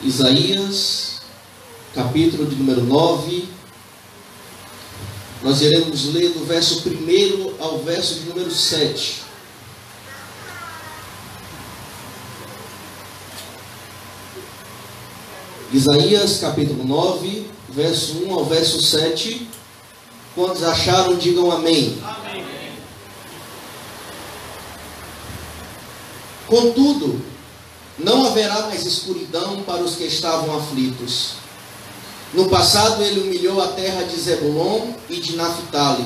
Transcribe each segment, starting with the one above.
Isaías, capítulo de número 9. Nós iremos ler do verso 1 ao verso de número 7. Isaías, capítulo 9, verso 1 ao verso 7. Quantos acharam, digam amém. Amém. Contudo, não haverá mais escuridão para os que estavam aflitos. No passado ele humilhou a terra de Zebulon e de Naphtali,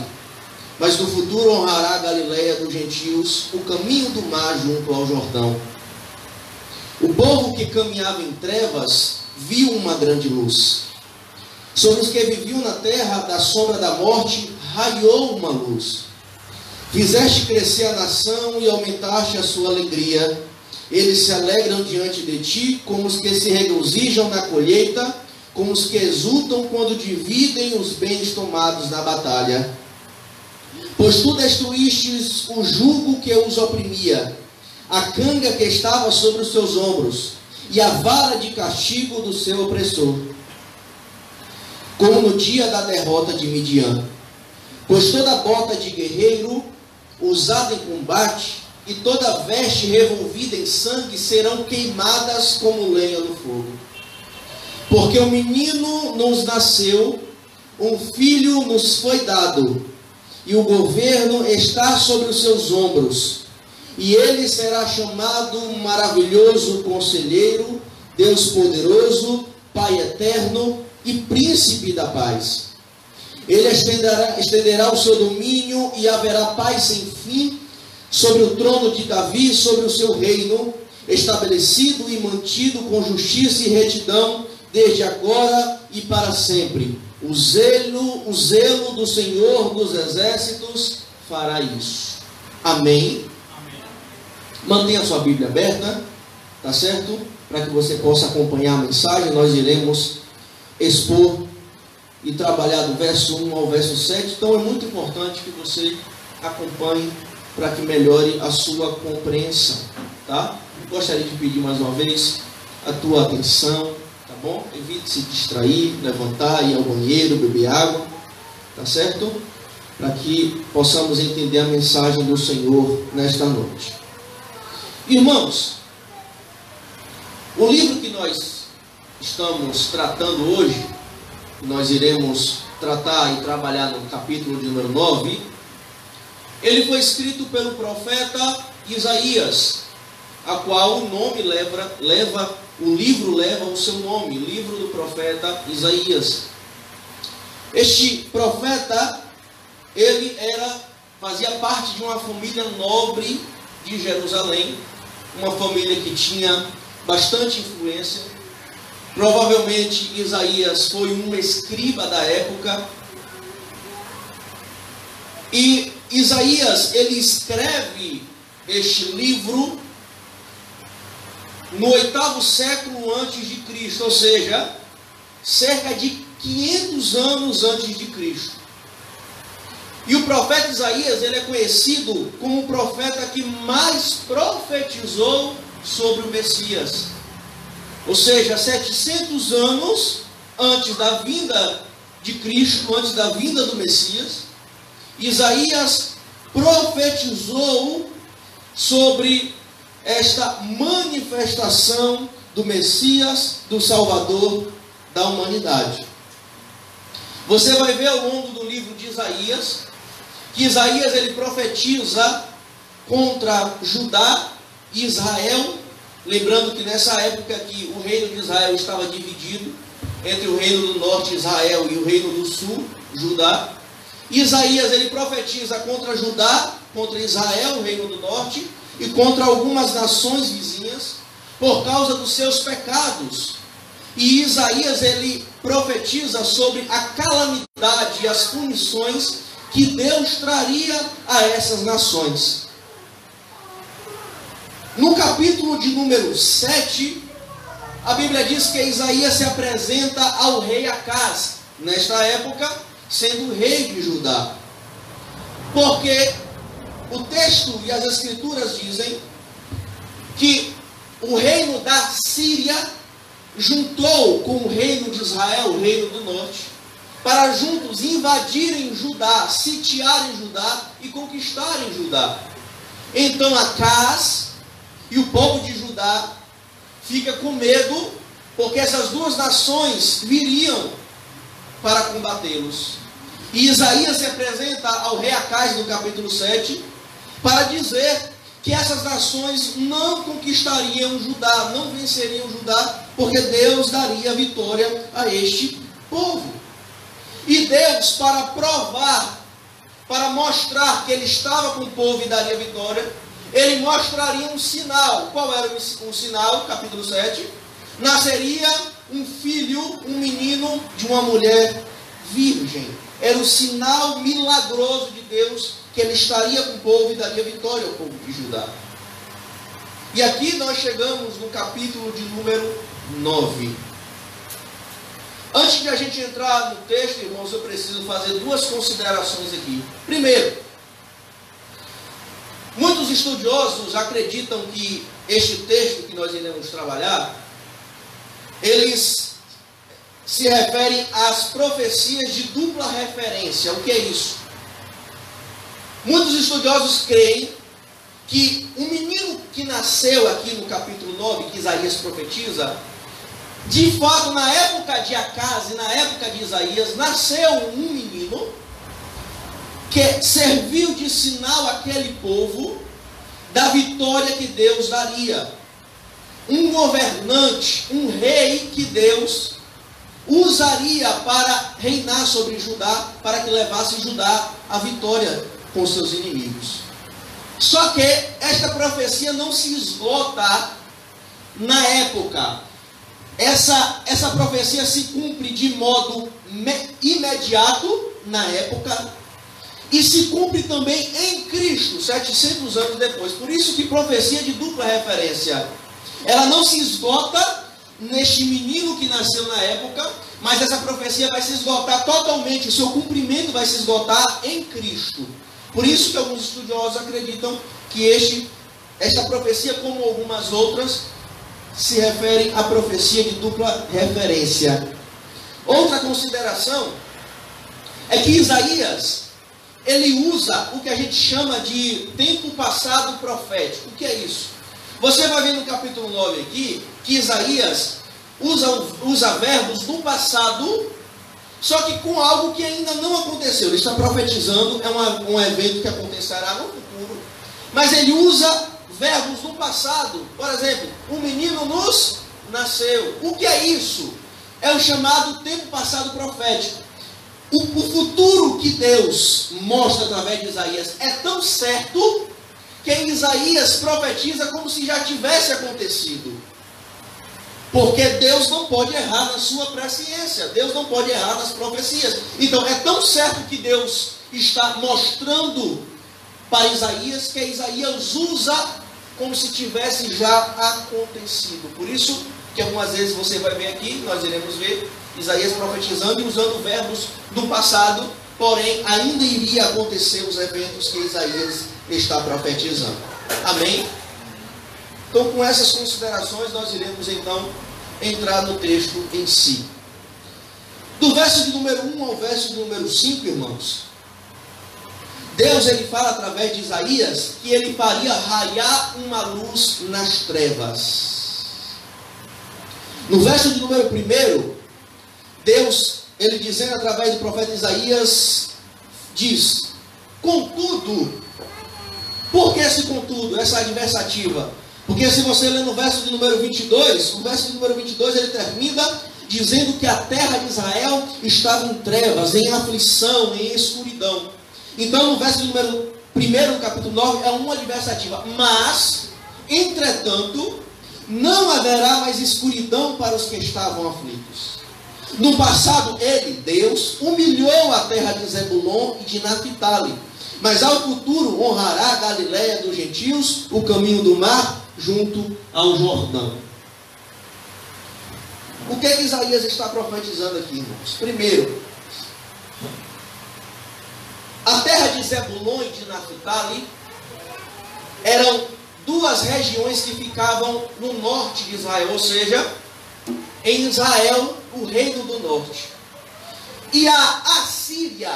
mas no futuro honrará a Galileia dos gentios, o caminho do mar junto ao Jordão. O povo que caminhava em trevas viu uma grande luz. Sobre os que viviam na terra da sombra da morte raiou uma luz. Fizeste crescer a nação e aumentaste a sua alegria. Eles se alegram diante de ti, como os que se regozijam na colheita, como os que exultam quando dividem os bens tomados na batalha. Pois tu destruístes o jugo que os oprimia, a canga que estava sobre os seus ombros, e a vara de castigo do seu opressor, como no dia da derrota de Midian. Pois toda bota de guerreiro usada em combate e toda veste revolvida em sangue serão queimadas como lenha no fogo. Porque um menino nos nasceu, um filho nos foi dado, e o governo está sobre os seus ombros. E ele será chamado Maravilhoso Conselheiro, Deus Poderoso, Pai Eterno e Príncipe da Paz. Ele estenderá o seu domínio e haverá paz sem fim sobre o trono de Davi e sobre o seu reino, estabelecido e mantido com justiça e retidão, desde agora e para sempre. O zelo do Senhor dos Exércitos fará isso. Amém. Mantenha a sua Bíblia aberta, tá certo? Para que você possa acompanhar a mensagem. Nós iremos expor e trabalhar do verso 1 ao verso 7. Então é muito importante que você acompanhe para que melhore a sua compreensão, tá? Gostaria de pedir mais uma vez a tua atenção, tá bom? Evite se distrair, levantar, ir ao banheiro, beber água, tá certo? Para que possamos entender a mensagem do Senhor nesta noite. Irmãos, o livro que nós estamos tratando hoje, nós iremos tratar e trabalhar no capítulo de número 9, ele foi escrito pelo profeta Isaías, a qual o nome o livro leva o seu nome, livro do profeta Isaías. Este profeta, ele fazia parte de uma família nobre de Jerusalém, uma família que tinha bastante influência. Provavelmente Isaías foi um escriba da época. E Isaías, ele escreve este livro no 8º século antes de Cristo, ou seja, cerca de 500 anos antes de Cristo. E o profeta Isaías, ele é conhecido como o profeta que mais profetizou sobre o Messias. Ou seja, 700 anos antes da vinda de Cristo, antes da vinda do Messias, Isaías profetizou sobre esta manifestação do Messias, do Salvador da humanidade. Você vai ver ao longo do livro de Isaías, que Isaías ele profetiza contra Judá e Israel, lembrando que nessa época que o reino de Israel estava dividido entre o reino do norte, Israel, e o reino do sul, Judá. Isaías ele profetiza contra Judá, contra Israel, o reino do norte, e contra algumas nações vizinhas, por causa dos seus pecados. E Isaías ele profetiza sobre a calamidade e as punições que Deus traria a essas nações. No capítulo de número 7, a Bíblia diz que Isaías se apresenta ao rei Acaz, nesta época, sendo rei de Judá. Porque o texto e as escrituras dizem que o reino da Síria juntou com o reino de Israel, o reino do norte, para juntos invadirem Judá, sitiarem Judá e conquistarem Judá. Então Acaz e o povo de Judá fica com medo, porque essas duas nações viriam para combatê-los. E Isaías se apresenta ao rei Acaz no capítulo 7 para dizer que essas nações não conquistariam Judá, não venceriam Judá, porque Deus daria vitória a este povo. E Deus, para provar, para mostrar que ele estava com o povo e daria vitória, ele mostraria um sinal. Qual era o sinal? Capítulo 7. Nasceria um filho, um menino de uma mulher virgem. Era o sinal milagroso de Deus que ele estaria com o povo e daria vitória ao povo de Judá. E aqui nós chegamos no capítulo de número 9. Antes de a gente entrar no texto, irmãos, eu preciso fazer duas considerações aqui. Primeiro, muitos estudiosos acreditam que este texto que nós iremos trabalhar, eles se referem às profecias de dupla referência. O que é isso? Muitos estudiosos creem que o menino que nasceu aqui no capítulo 9, que Isaías profetiza, de fato, na época de Acaz e na época de Isaías, nasceu um menino que serviu de sinal àquele povo da vitória que Deus daria. Um governante, um rei que Deus usaria para reinar sobre Judá, para que levasse Judá à vitória com seus inimigos. Só que esta profecia não se esgota na época. Essa profecia se cumpre de modo imediato na época e se cumpre também em Cristo, 700 anos depois. Por isso que profecia de dupla referência. Ela não se esgota neste menino que nasceu na época, mas essa profecia vai se esgotar totalmente, o seu cumprimento vai se esgotar em Cristo. Por isso que alguns estudiosos acreditam que esta profecia, como algumas outras, se referem à profecia de dupla referência. Outra consideração é que Isaías, ele usa o que a gente chama de tempo passado profético. O que é isso? Você vai ver no capítulo 9 aqui, que Isaías usa verbos no passado, só que com algo que ainda não aconteceu. Ele está profetizando, é um evento que acontecerá no futuro, mas ele usa verbos no passado. Por exemplo, um menino nos nasceu. O que é isso? É o chamado tempo passado profético. O futuro que Deus mostra através de Isaías é tão certo que Isaías profetiza como se já tivesse acontecido. Porque Deus não pode errar na sua presciência. Deus não pode errar nas profecias. Então é tão certo que Deus está mostrando para Isaías, que Isaías usa como se tivesse já acontecido. Por isso que algumas vezes você vai ver aqui, nós iremos ver Isaías profetizando e usando verbos do passado, porém ainda iria acontecer os eventos que Isaías está profetizando. Amém? Então, com essas considerações, nós iremos então entrar no texto em si. Do verso de número 1 ao verso de número 5, irmãos, Deus, ele fala através de Isaías que ele faria raiar uma luz nas trevas. No verso de número 1, Deus, ele dizendo através do profeta Isaías, diz: contudo. Por que esse contudo, essa adversativa? Porque se você ler no verso de número 22, o verso de número 22 ele termina dizendo que a terra de Israel estava em trevas, em aflição, em escuridão. Então no verso de número 1, capítulo 9, é uma adversativa. Mas, entretanto, não haverá mais escuridão para os que estavam aflitos. No passado, ele, Deus, humilhou a terra de Zebulon e de Naphtali. Mas ao futuro honrará a Galileia dos gentios, o caminho do mar, junto ao Jordão. O que Isaías está profetizando aqui, irmãos? Primeiro, a terra de Zebulon e de Naphtali eram duas regiões que ficavam no norte de Israel, ou seja, em Israel, o reino do norte. E a Assíria,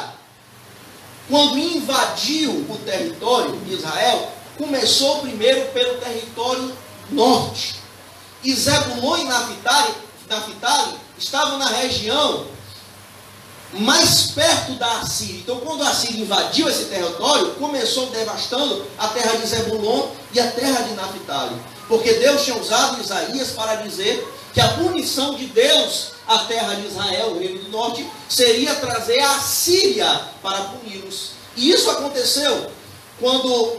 quando invadiu o território de Israel, começou primeiro pelo território norte. E Zebulon e Naftali estavam na região mais perto da Assíria. Então, quando a Assíria invadiu esse território, começou devastando a terra de Zebulon e a terra de Naftali. Porque Deus tinha usado Isaías para dizer que a punição de Deus à terra de Israel, o reino do norte, seria trazer a Assíria para puni-los. E isso aconteceu quando,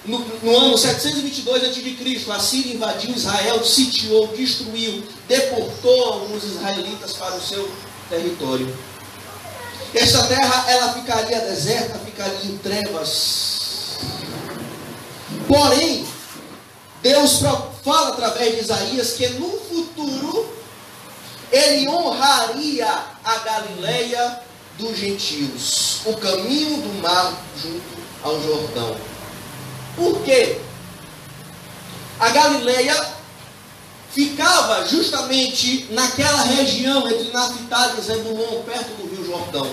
no ano 722 a.C., a Síria invadiu Israel, sitiou, destruiu, deportou alguns israelitas para o seu território. Esta terra, ela ficaria deserta, ficaria em trevas. Porém, Deus fala através de Isaías que no futuro ele honraria a Galileia dos gentios, o caminho do mar junto ao Jordão. Por quê? A Galileia ficava justamente naquela região entre Naftali e Zebulon, perto do rio Jordão.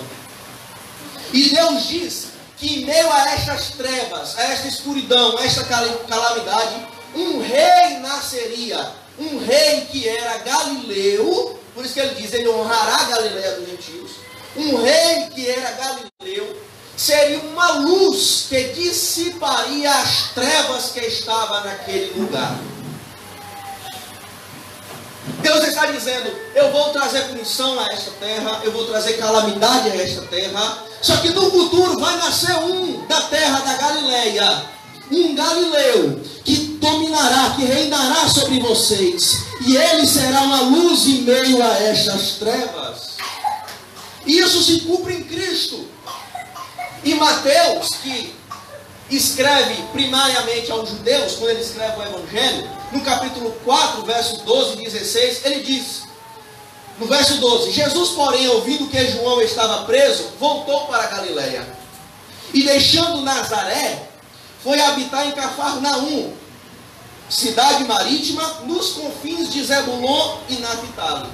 E Deus diz que em meio a estas trevas, a esta escuridão, a esta calamidade, um rei nasceria, um rei que era galileu. Por isso que ele diz, ele honrará a Galileia dos gentios. Um rei que era galileu seria uma luz que dissiparia as trevas que estavam naquele lugar. Deus está dizendo, eu vou trazer punição a esta terra, eu vou trazer calamidade a esta terra, só que no futuro vai nascer um da terra da Galileia, um galileu, que dominará, que reinará sobre vocês, e ele será uma luz em meio a estas trevas. E isso se cumpre em Cristo. E Mateus, que escreve primariamente aos judeus, quando ele escreve o Evangelho, no capítulo 4, verso 12 e 16, ele diz, no verso 12, Jesus, porém, ouvindo que João estava preso, voltou para a Galileia. E deixando Nazaré, foi habitar em Cafarnaum, cidade marítima, nos confins de Zebulon e Naftali,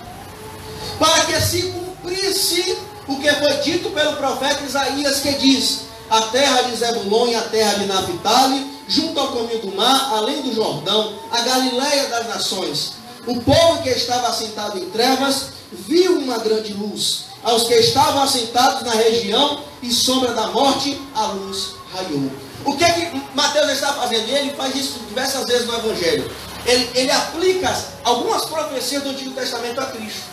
para que se cumprisse o que foi dito pelo profeta Isaías, que diz, a terra de Zebulon e a terra de Naftali, junto ao caminho do mar, além do Jordão, a Galileia das nações. O povo que estava assentado em trevas, viu uma grande luz. Aos que estavam assentados na região e sombra da morte, a luz raiou. O que é que Mateus está fazendo? E ele faz isso diversas vezes no Evangelho. Ele aplica algumas profecias do Antigo Testamento a Cristo.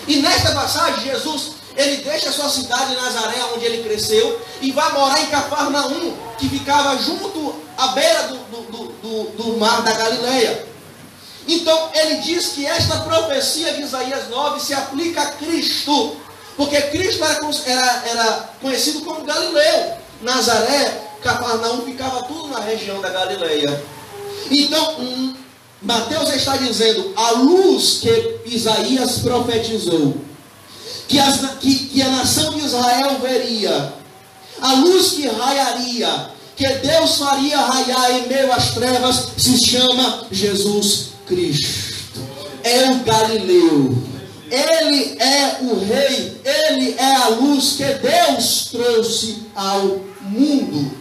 E nesta passagem, Jesus, ele deixa a sua cidade, Nazaré, onde ele cresceu, e vai morar em Cafarnaum, que ficava junto à beira do mar da Galileia. Então, ele diz que esta profecia de Isaías 9 se aplica a Cristo, porque Cristo era conhecido como Galileu. Nazaré, Cafarnaum, ficava tudo na região da Galileia. Então, Mateus está dizendo, a luz que Isaías profetizou, que a nação de Israel veria, a luz que raiaria, que Deus faria raiar em meio às trevas, se chama Jesus Cristo. É o Galileu, ele é o rei, ele é a luz que Deus trouxe ao mundo.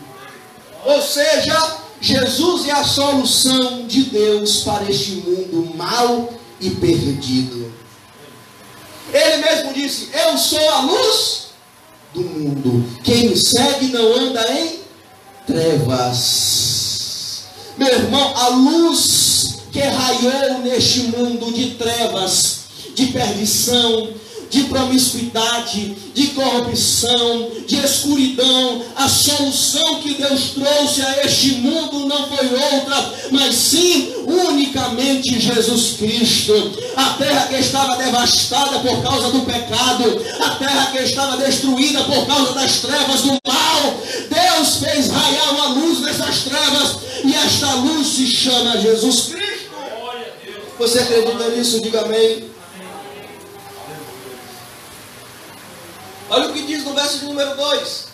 Ou seja, Jesus é a solução de Deus para este mundo mau e perdido. Ele mesmo disse, eu sou a luz do mundo. Quem me segue não anda em trevas. Meu irmão, a luz que raiou neste mundo de trevas, de perdição, de promiscuidade, de corrupção, de escuridão, a solução que Deus trouxe a este mundo não foi outra, mas sim unicamente Jesus Cristo. A terra que estava devastada por causa do pecado, a terra que estava destruída por causa das trevas do mal, Deus fez raiar uma luz nessas trevas, e esta luz se chama Jesus Cristo. Você acredita nisso? Diga amém. Olha o que diz no verso de número 2.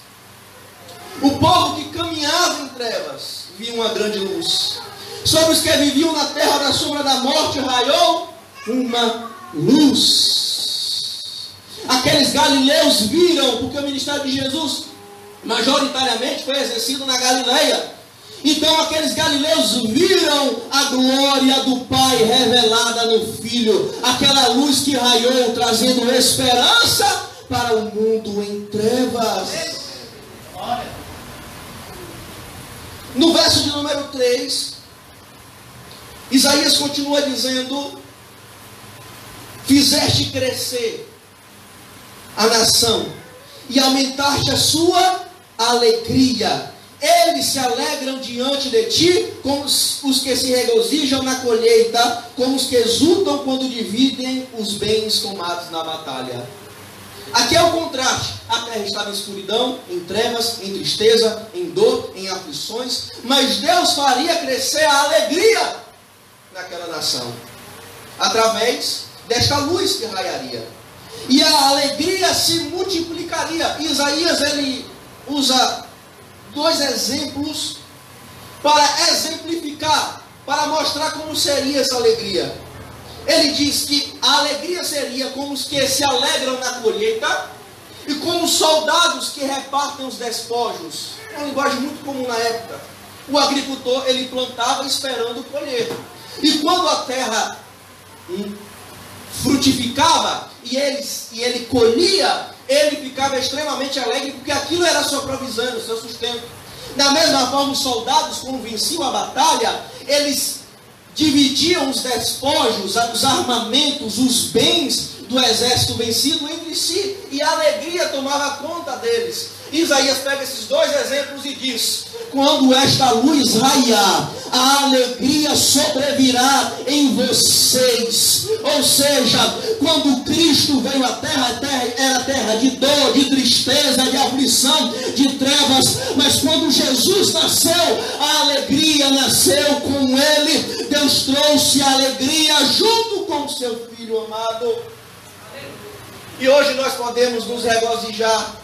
O povo que caminhava em trevas viu uma grande luz. Sobre os que viviam na terra da sombra da morte raiou uma luz. Aqueles galileus viram, porque o ministério de Jesus majoritariamente foi exercido na Galileia. Então aqueles galileus viram a glória do Pai revelada no Filho, aquela luz que raiou, trazendo esperança para o mundo em trevas. No verso de número 3, Isaías continua dizendo: fizeste crescer a nação e aumentaste a sua alegria. Eles se alegram diante de ti, como os que se regozijam na colheita, como os que exultam quando dividem os bens tomados na batalha. Aqui é o contraste. A terra estava em escuridão, em trevas, em tristeza, em dor, em aflições, mas Deus faria crescer a alegria naquela nação, através desta luz que raiaria. E a alegria se multiplicaria. Isaías, ele usa dois exemplos para exemplificar, para mostrar como seria essa alegria. Ele diz que a alegria seria como os que se alegram na colheita e como os soldados que repartem os despojos. É uma linguagem muito comum na época. O agricultor, ele plantava esperando colher. E quando a terra frutificava e ele colhia, ele ficava extremamente alegre, porque aquilo era a sua provisão, o seu sustento. Da mesma forma, os soldados, quando venciam a batalha, eles dividiam os despojos, os armamentos, os bens do exército vencido entre si, e a alegria tomava conta deles. Isaías pega esses dois exemplos e diz: quando esta luz raiar, a alegria sobrevirá em vocês. Ou seja, quando Cristo veio à terra, era terra de dor, de tristeza, de aflição, de trevas. Mas quando Jesus nasceu, a alegria nasceu com Ele. Deus trouxe a alegria junto com o seu Filho amado. E hoje nós podemos nos regozijar,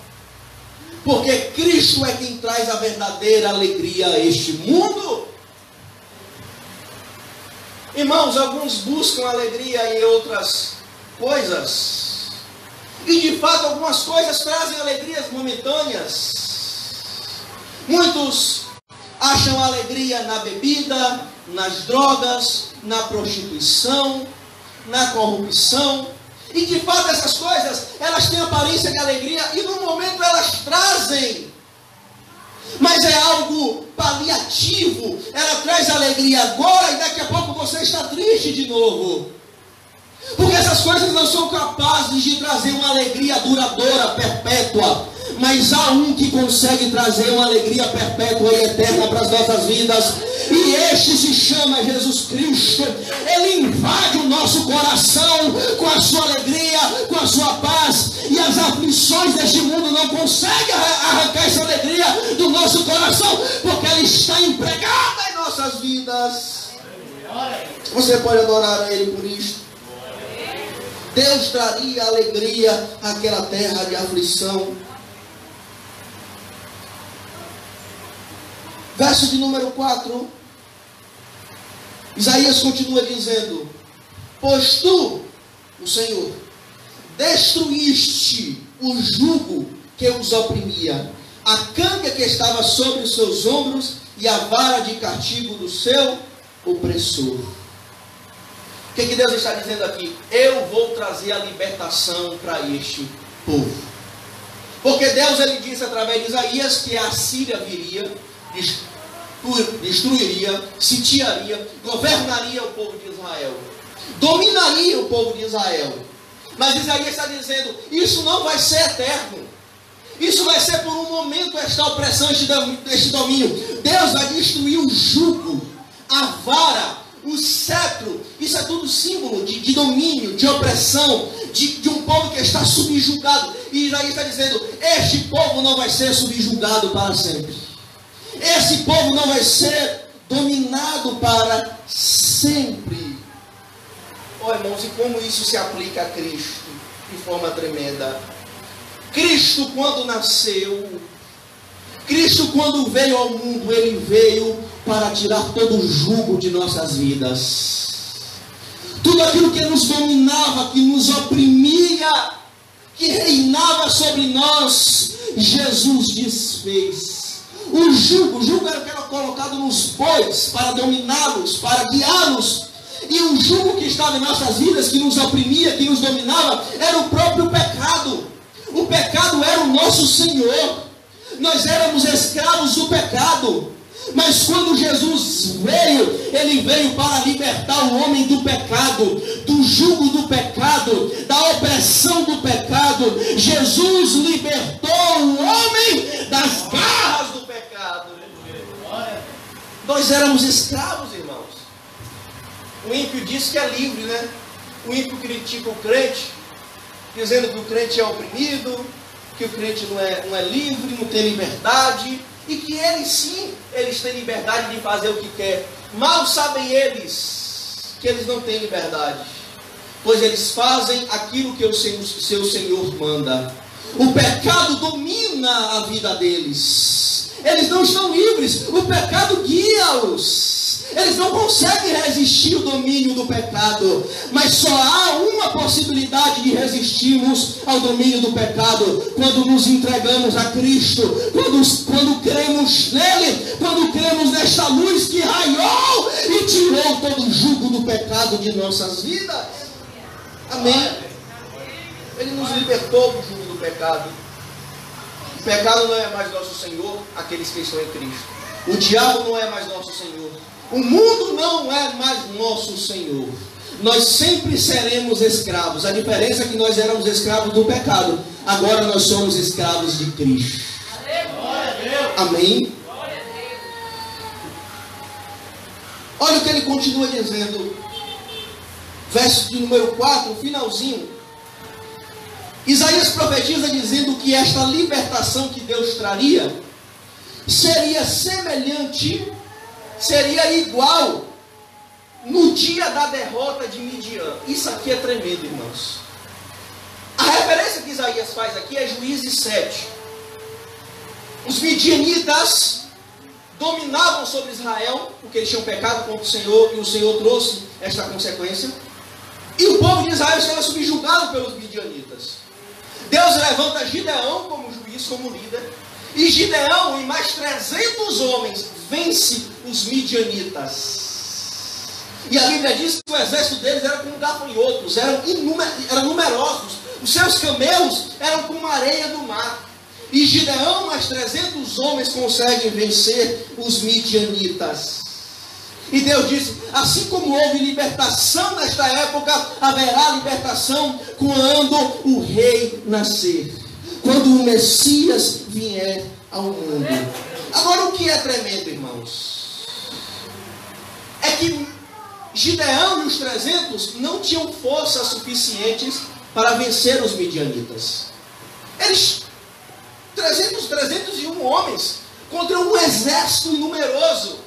porque Cristo é quem traz a verdadeira alegria a este mundo. Irmãos, alguns buscam alegria em outras coisas. E de fato algumas coisas trazem alegrias momentâneas. Muitos acham alegria na bebida, nas drogas, na prostituição, na corrupção. E de fato essas coisas, elas têm aparência de alegria e no momento elas trazem. Mas é algo paliativo. Ela traz alegria agora e daqui a pouco você está triste de novo. Porque essas coisas não são capazes de trazer uma alegria duradoura, perpétua. Mas há um que consegue trazer uma alegria perpétua e eterna para as nossas vidas. E este se chama Jesus Cristo. Ele invade o nosso coração com a sua alegria, com a sua paz. E as aflições deste mundo não conseguem arrancar essa alegria do nosso coração, porque ela está empregada em nossas vidas. Você pode adorar a Ele por isto. Deus traria alegria àquela terra de aflição. Verso de número 4. Isaías continua dizendo: pois tu, o Senhor, destruíste o jugo que os oprimia, a canga que estava sobre os seus ombros e a vara de castigo do seu opressor. O que Deus está dizendo aqui? Eu vou trazer a libertação para este povo. Porque Deus, ele disse através de Isaías que a Síria viria, destruiria, sitiaria, governaria o povo de Israel, dominaria o povo de Israel. Mas Isaías está dizendo: isso não vai ser eterno, isso vai ser por um momento esta opressão, este domínio. Deus vai destruir o jugo, a vara, o cetro. Isso é tudo símbolo de domínio, de opressão, de um povo que está subjugado. E Isaías está dizendo: este povo não vai ser subjugado para sempre. Esse povo não vai ser dominado para sempre. Oh, irmãos, e como isso se aplica a Cristo de forma tremenda. Cristo, quando nasceu, Cristo, quando veio ao mundo, Ele veio para tirar todo o jugo de nossas vidas. Tudo aquilo que nos dominava, que nos oprimia, que reinava sobre nós, Jesus desfez. O jugo era o que era colocado nos bois para dominá-los, para guiá-los. E o jugo que estava em nossas vidas, que nos oprimia, que nos dominava, era o próprio pecado. O pecado era o nosso Senhor. Nós éramos escravos do pecado. Mas quando Jesus veio, Ele veio para libertar o homem do pecado, do jugo do pecado, da opressão do pecado. Jesus libertou o homem das garras do pecado. Nós éramos escravos, irmãos. O ímpio diz que é livre, né? O ímpio critica o crente, dizendo que o crente é oprimido, que o crente não é livre, não tem liberdade. E que eles sim, eles têm liberdade de fazer o que quer. Mal sabem eles que eles não têm liberdade, pois eles fazem aquilo que o seu Senhor manda. O pecado domina a vida deles. Eles não estão livres. O pecado guia-os. Eles não conseguem resistir ao domínio do pecado. Mas só há uma possibilidade de resistirmos ao domínio do pecado: quando nos entregamos a Cristo, quando cremos nele, quando cremos nesta luz que raiou e tirou todo o jugo do pecado de nossas vidas. Amém? Ele nos libertou do jugo do pecado. O pecado não é mais nosso Senhor, aqueles que estão em Cristo. O diabo não é mais nosso Senhor. O mundo não é mais nosso Senhor. Nós sempre seremos escravos. A diferença é que nós éramos escravos do pecado. Agora nós somos escravos de Cristo. Amém? Olha o que ele continua dizendo. Verso de número 4, o finalzinho. Isaías profetiza dizendo que esta libertação que Deus traria seria semelhante, seria igual no dia da derrota de Midian. Isso aqui é tremendo, irmãos. A referência que Isaías faz aqui é Juízes 7. Os midianitas dominavam sobre Israel, porque eles tinham pecado contra o Senhor, e o Senhor trouxe esta consequência. E o povo de Israel estava subjugado pelos midianitas. Deus levanta Gideão como juiz, como líder. E Gideão e mais 300 homens vence os midianitas. E a Bíblia diz que o exército deles era como gafanhotos, eram numerosos. Os seus camelos eram como a areia do mar. E Gideão mais 300 homens conseguem vencer os midianitas. E Deus disse: assim como houve libertação nesta época, haverá libertação quando o rei nascer, quando o Messias vier ao mundo. Agora, o que é tremendo, irmãos, é que Gideão e os 300 não tinham forças suficientes para vencer os midianitas. Eles, 301 homens contra um exército numeroso.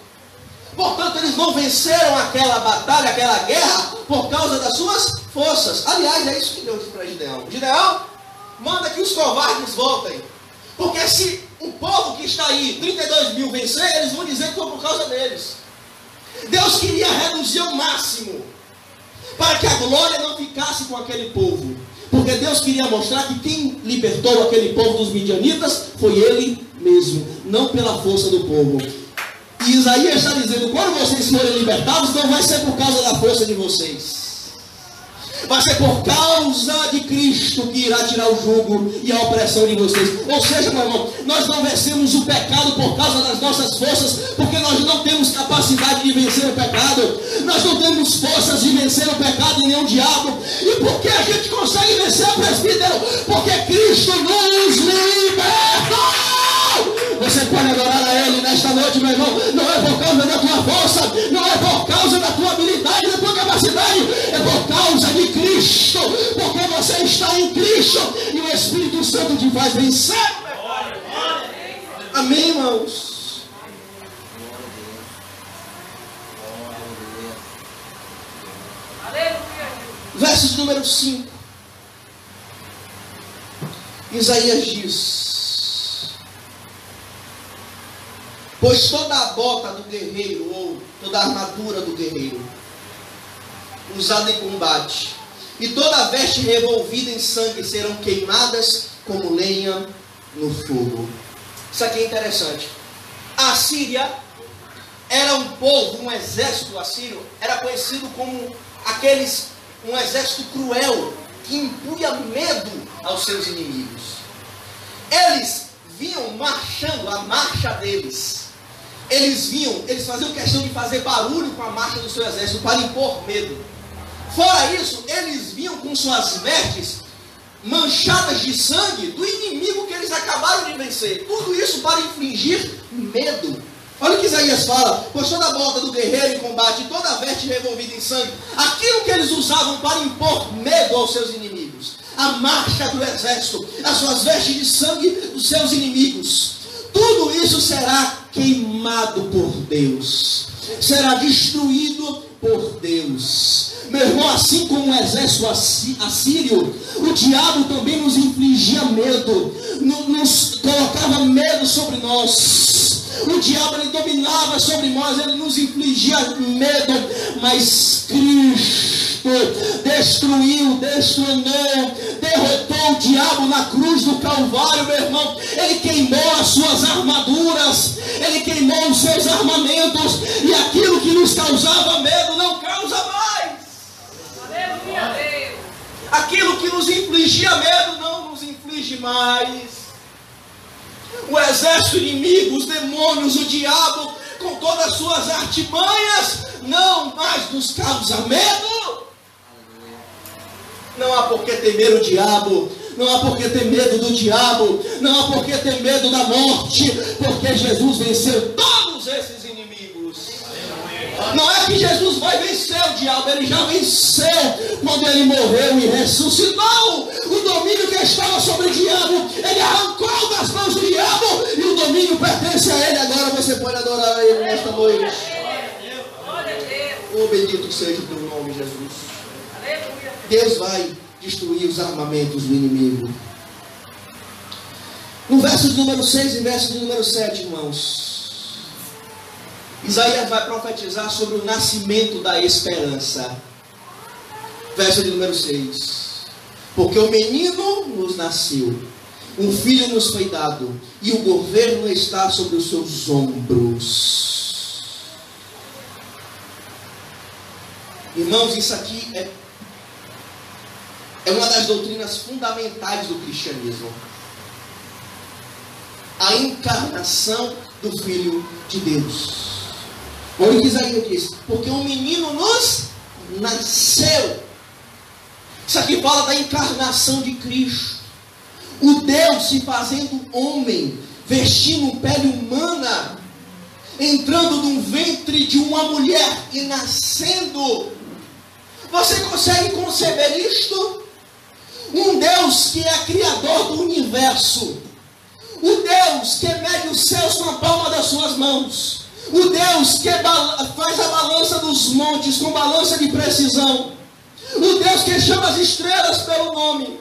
Portanto, eles não venceram aquela batalha, aquela guerra, por causa das suas forças. Aliás, é isso que Deus disse para Gideão. Gideão, manda que os covardes voltem. Porque se o povo que está aí, 32 mil, vencer, eles vão dizer que foi por causa deles. Deus queria reduzir ao máximo, para que a glória não ficasse com aquele povo. Porque Deus queria mostrar que quem libertou aquele povo dos midianitas foi Ele mesmo, não pela força do povo. E Isaías está dizendo: quando vocês forem libertados, não vai ser por causa da força de vocês. Vai ser por causa de Cristo que irá tirar o jugo e a opressão de vocês. Ou seja, meu irmão, nós não vencemos o pecado por causa das nossas forças, porque nós não temos capacidade de vencer o pecado. Nós não temos forças de vencer o pecado e nem o diabo. E por que a gente consegue vencer, presbítero? Porque Cristo nos liberta. Você pode adorar a Ele nesta noite, meu irmão. Não é por causa da tua força, não é por causa da tua habilidade, da tua capacidade. É por causa de Cristo. Porque você está em Cristo e o Espírito Santo te faz vencer. Amém, irmãos? Versos número 5. Isaías diz: pois toda a bota do guerreiro, ou toda a armadura do guerreiro, usada em combate, e toda a veste revolvida em sangue serão queimadas como lenha no fogo. Isso aqui é interessante. A Síria era um povo, um exército assírio, era conhecido como um exército cruel, que impunha medo aos seus inimigos. Eles vinham marchando, a marcha deles. Eles faziam questão de fazer barulho com a marcha do seu exército para impor medo. Fora isso, eles vinham com suas vestes manchadas de sangue do inimigo que eles acabaram de vencer. Tudo isso para infligir medo. Olha o que Isaías fala: pois toda a bota do guerreiro em combate, toda a veste revolvida em sangue, aquilo que eles usavam para impor medo aos seus inimigos, a marcha do exército, as suas vestes de sangue dos seus inimigos, tudo isso será queimado por Deus, será destruído por Deus. Meu irmão, assim como o exército assírio, o diabo também nos infligia medo, nos colocava medo sobre nós. O diabo, ele dominava sobre nós, ele nos infligia medo, mas Cristo destruiu, destronou, derrotou o diabo na cruz do Calvário, meu irmão. Ele queimou as suas armaduras, ele queimou os seus armamentos, e aquilo que nos causava medo não causa mais. Aleluia, Deus. Aquilo que nos infligia medo não nos inflige mais. O exército inimigo, os demônios, o diabo, com todas as suas artimanhas, não mais nos causa medo. Não há por que temer o diabo, não há por que ter medo do diabo, não há por que ter medo da morte, porque Jesus venceu todos esses inimigos. Não é que Jesus vai vencer o diabo, ele já venceu quando ele morreu e ressuscitou. O domínio que estava sobre o diabo, ele arrancou das mãos do diabo, e o domínio pertence a ele. Agora você pode adorar a ele nesta noite. Oh, bendito seja o teu nome, Jesus. Deus vai destruir os armamentos do inimigo. No verso de número 6 e verso de número 7, irmãos, Isaías vai profetizar sobre o nascimento da esperança. Verso de número 6. Porque o menino nos nasceu, um filho nos foi dado, e o governo está sobre os seus ombros. Irmãos, isso aqui é uma das doutrinas fundamentais do cristianismo. A encarnação do Filho de Deus. Olha o que Isaías diz: porque um menino nos nasceu. Isso aqui fala da encarnação de Cristo. O Deus se fazendo homem, vestindo pele humana, entrando no ventre de uma mulher e nascendo. Você consegue conceber isto? Um Deus que é criador do universo, o Deus que mede os céus com a palma das suas mãos, o Deus que faz a balança dos montes com balança de precisão, o Deus que chama as estrelas pelo nome,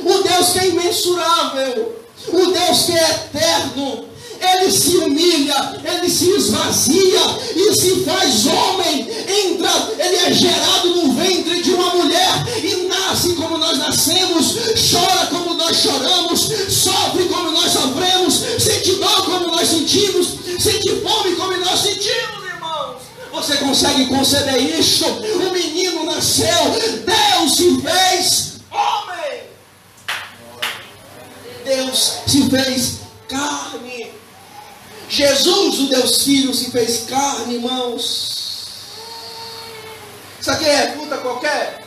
o Deus que é imensurável, o Deus que é eterno. Ele se humilha, ele se esvazia e se faz homem. Ele é gerado no ventre de uma mulher e nasce como nós nascemos, chora como nós choramos, sofre como nós sofremos, sente dor como nós sentimos, sente fome como nós sentimos, irmãos. Você consegue conceber isto? O menino nasceu, Deus se fez homem, Deus se fez carne. Jesus, o Deus Filho, se fez carne, irmãos. Isso aqui refuta qualquer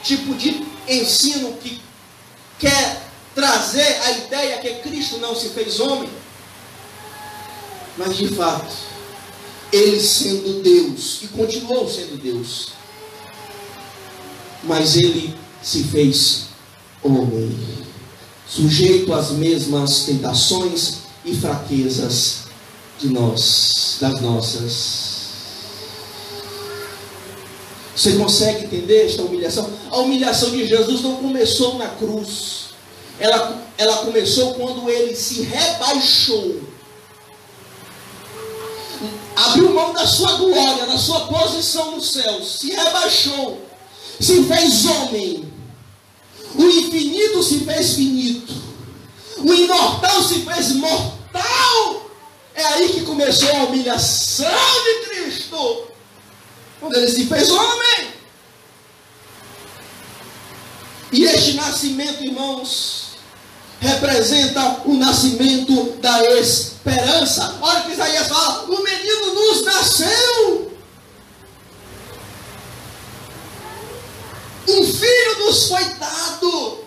tipo de ensino que quer trazer a ideia que Cristo não se fez homem. Mas de fato, ele sendo Deus, e continuou sendo Deus, mas ele se fez homem, sujeito às mesmas tentações e fraquezas das nossas. Você consegue entender esta humilhação? A humilhação de Jesus não começou na cruz. Ela começou quando ele se rebaixou. abriu mão da sua glória, da sua posição no céu, se rebaixou, se fez homem. O infinito se fez finito, o imortal se fez mortal. É aí que começou a humilhação de Cristo, quando ele se fez homem. E este nascimento, irmãos, representa o nascimento da esperança. Olha que Isaías fala: o menino nos nasceu, um filho nos foi dado.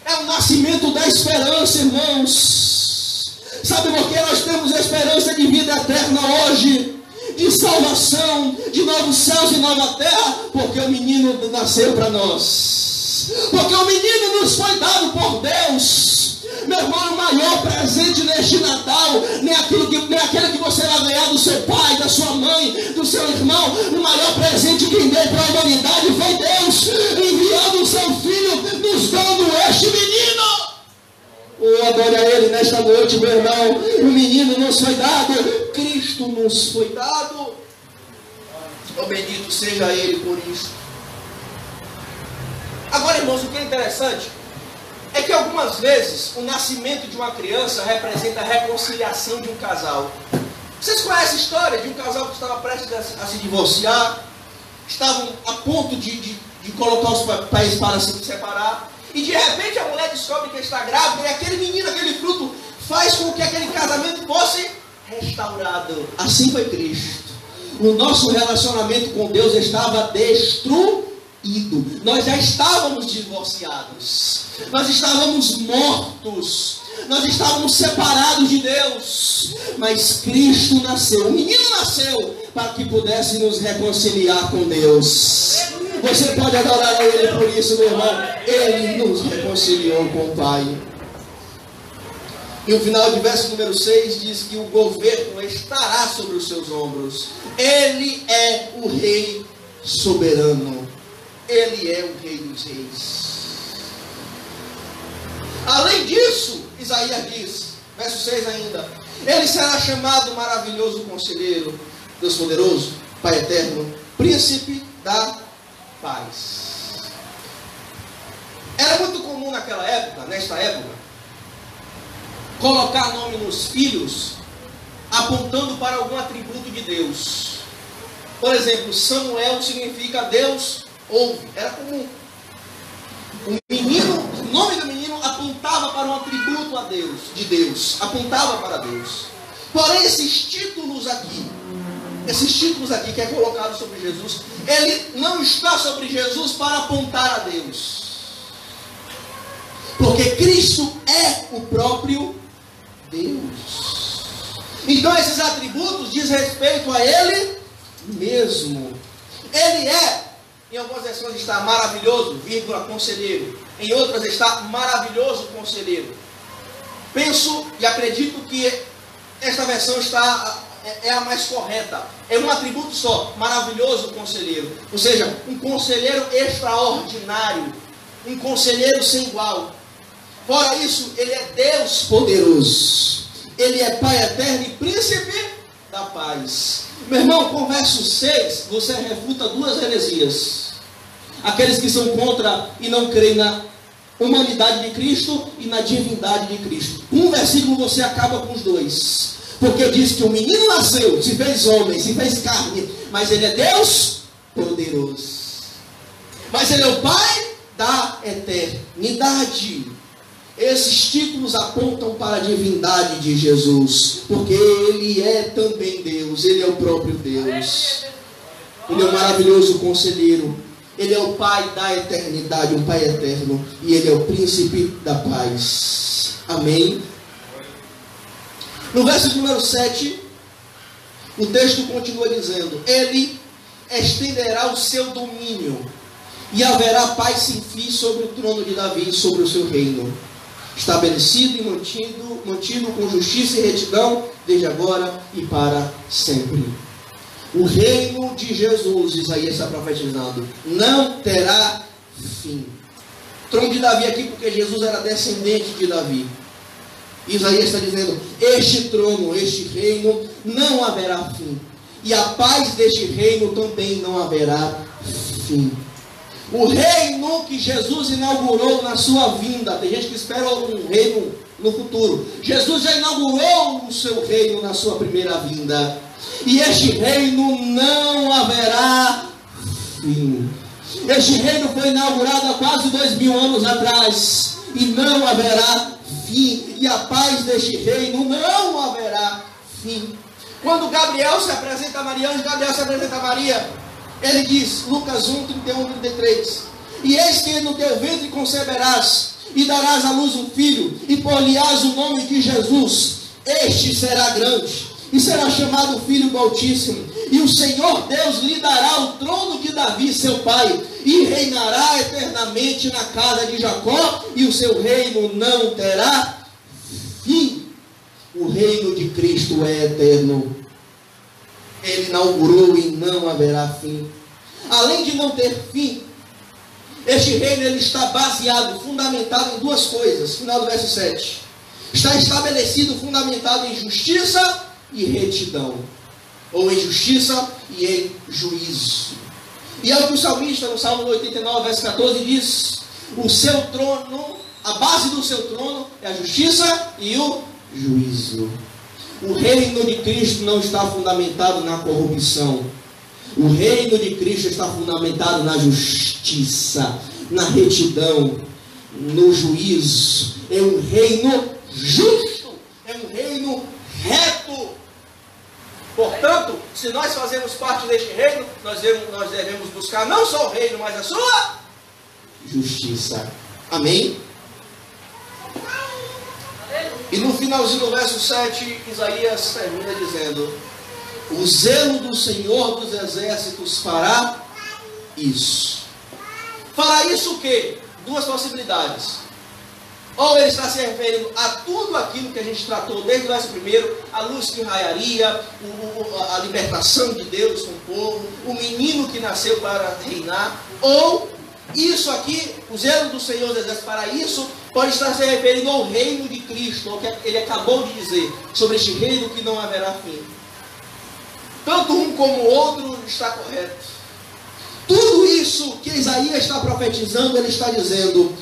É o nascimento da esperança, irmãos. Sabe por que nós temos esperança de vida eterna hoje, de salvação, de novos céus e nova terra? Porque o menino nasceu para nós, porque o menino nos foi dado por Deus. Meu irmão, o maior presente neste Natal nem aquele que você vai ganhar do seu pai, da sua mãe, do seu irmão. O maior presente que quem deu para a humanidade foi Deus, enviando o seu filho, nos dando este menino. Oh, adore a Ele nesta noite, meu irmão. O menino nos foi dado, Cristo nos foi dado. Oh, bendito seja Ele por isso. Agora, irmãos, o que é interessante é que algumas vezes o nascimento de uma criança representa a reconciliação de um casal. Vocês conhecem a história de um casal que estava prestes a se divorciar, estavam a ponto de colocar os pais para se separar, e de repente a mulher descobre que está grávida, e aquele menino, aquele fruto, faz com que aquele casamento fosse restaurado. Assim foi Cristo. O nosso relacionamento com Deus estava destruído. Nós já estávamos divorciados, nós estávamos mortos, nós estávamos separados de Deus, mas Cristo nasceu, o menino nasceu para que pudesse nos reconciliar com Deus. Você pode adorar a Ele por isso, meu irmão. Ele nos reconciliou com o Pai. E o final de verso número 6 diz que o governo estará sobre os seus ombros. Ele é o Rei soberano. Ele é o Rei dos Reis. Além disso, Isaías diz, verso 6 ainda: ele será chamado maravilhoso conselheiro, Deus poderoso, Pai eterno, príncipe da paz. Era muito comum naquela época, nesta época, colocar nome nos filhos apontando para algum atributo de Deus. Por exemplo, Samuel significa Deus ouve. Era comum. O nome do menino apontava para um atributo de Deus, apontava para Deus. Porém, esses títulos aqui que é colocado sobre Jesus, ele não está sobre Jesus para apontar a Deus, porque Cristo é o próprio Deus. Então esses atributos diz respeito a Ele mesmo. Ele é, em algumas versões está maravilhoso, vírgula, conselheiro. Em outras está maravilhoso conselheiro. Penso e acredito que esta versão é a mais correta. É um atributo só, maravilhoso conselheiro. Ou seja, um conselheiro extraordinário, um conselheiro sem igual. Fora isso, ele é Deus poderoso. Ele é Pai eterno e príncipe da paz. Meu irmão, com o verso 6, você refuta duas heresias. Aqueles que são contra e não creem na humanidade de Cristo e na divindade de Cristo. Um versículo você acaba com os dois. Porque diz que o menino nasceu, se fez homem, se fez carne, mas ele é Deus poderoso. Mas ele é o Pai da eternidade. Esses títulos apontam para a divindade de Jesus, porque Ele é também Deus, Ele é o próprio Deus. Ele é o maravilhoso conselheiro, Ele é o Pai da eternidade, um Pai eterno, e Ele é o príncipe da paz. Amém? No verso número 7, o texto continua dizendo: Ele estenderá o seu domínio, e haverá paz sem fim sobre o trono de Davi e sobre o seu reino, estabelecido e mantido com justiça e retidão, desde agora e para sempre. O reino de Jesus, Isaías está profetizando, não terá fim. Trono de Davi aqui, porque Jesus era descendente de Davi. Isaías está dizendo: este trono, este reino não haverá fim, e a paz deste reino também não haverá fim. O reino que Jesus inaugurou na sua vinda, tem gente que espera um reino no futuro. Jesus já inaugurou o seu reino na sua primeira vinda, e este reino não haverá fim. Este reino foi inaugurado há quase 2000 anos atrás, e não haverá fim, e a paz deste reino não haverá fim. Quando Gabriel se apresenta a Maria, anjo Gabriel se apresenta a Maria, ele diz, Lucas 1, 31, 33: e eis que no teu ventre conceberás, e darás à luz um filho, e por-lhe-ás o nome de Jesus. Este será grande, e será chamado Filho do Altíssimo, e o Senhor Deus lhe dará o trono de Davi seu pai, e reinará eternamente na casa de Jacó, e o seu reino não terá fim. O reino de Cristo é eterno. Ele inaugurou e não haverá fim. Além de não ter fim, este reino ele está baseado, fundamentado em duas coisas. Final do verso 7. Está estabelecido, fundamentado em justiça e retidão, ou em justiça e em juízo. E é o que o salmista no Salmo 89, verso 14 diz: o seu trono, a base do seu trono é a justiça e o juízo. O reino de Cristo não está fundamentado na corrupção. O reino de Cristo está fundamentado na justiça, na retidão, no juízo. É um reino justo, é um reino reto. Portanto, se nós fazemos parte deste reino, nós devemos buscar não só o reino, mas a sua justiça. Amém? E no finalzinho do verso 7, Isaías termina dizendo: o zelo do Senhor dos Exércitos fará isso. Fará isso o quê? Duas possibilidades. Ou ele está se referindo a tudo aquilo que a gente tratou desde o verso 1, a luz que raiaria, a libertação de Deus com o povo, o menino que nasceu para reinar. Ou isso aqui, o zelo do Senhor dos Exércitos para isso, pode estar se referindo ao reino de Cristo, ao que ele acabou de dizer, sobre este reino que não haverá fim. Tanto um como o outro está correto. Tudo isso que Isaías está profetizando, ele está dizendo: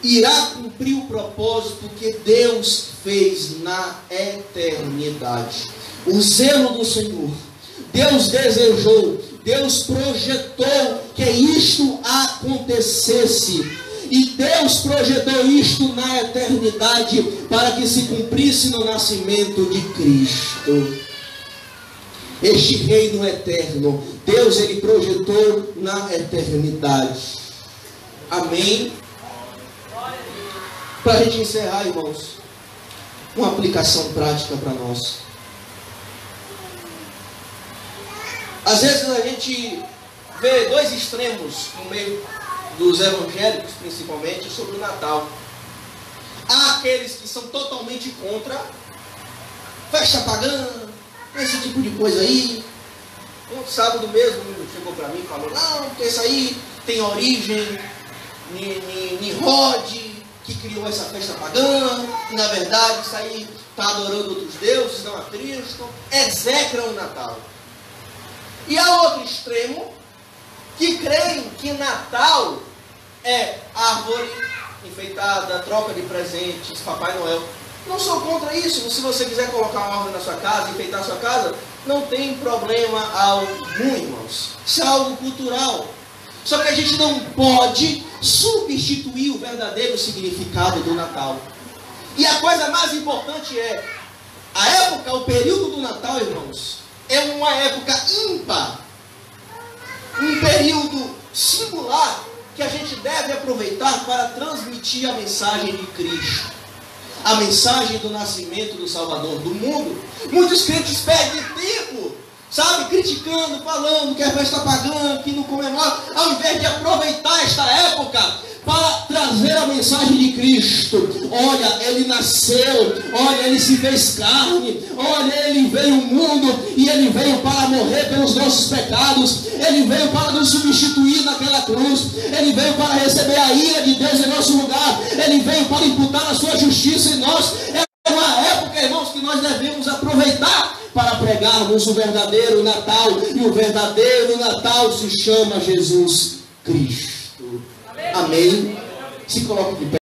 irá cumprir o propósito que Deus fez na eternidade. O zelo do Senhor, Deus desejou, Deus projetou que isto acontecesse. E Deus projetou isto na eternidade para que se cumprisse no nascimento de Cristo. Este reino eterno, Deus ele projetou na eternidade. Amém? Para a gente encerrar, irmãos, uma aplicação prática para nós. Às vezes a gente vê dois extremos no meio dos evangélicos, principalmente, sobre o Natal. Há aqueles que são totalmente contra festa pagã, esse tipo de coisa aí. Um sábado mesmo chegou para mim e falou: não, porque isso aí tem origem em Rod, que criou essa festa pagã, e na verdade isso aí está adorando outros deuses, não a Cristo, execram o Natal. E há outro extremo, que creem que Natal é árvore enfeitada, troca de presentes, Papai Noel. Não sou contra isso. Se você quiser colocar uma árvore na sua casa, enfeitar a sua casa, não tem problema algum, irmãos. Isso é algo cultural. Só que a gente não pode substituir o verdadeiro significado do Natal. E a coisa mais importante é, a época, o período do Natal, irmãos, é uma época ímpar. Um período singular que a gente deve aproveitar para transmitir a mensagem de Cristo. A mensagem do nascimento do Salvador do mundo. Muitos crentes perdem tempo, sabe, criticando, falando que é festa pagã, que não comemora, ao invés de aproveitar esta época para trazer a mensagem de Cristo. Olha, ele nasceu, olha, ele se fez carne, olha, ele veio ao mundo e ele veio para morrer pelos nossos pecados, ele veio para nos substituir naquela cruz, ele veio para receber a ira de Deus em nosso lugar, ele veio para imputar a sua justiça em nós. É nós devemos aproveitar para pregarmos o verdadeiro Natal. E o verdadeiro Natal se chama Jesus Cristo. Amém? Se coloque de pé.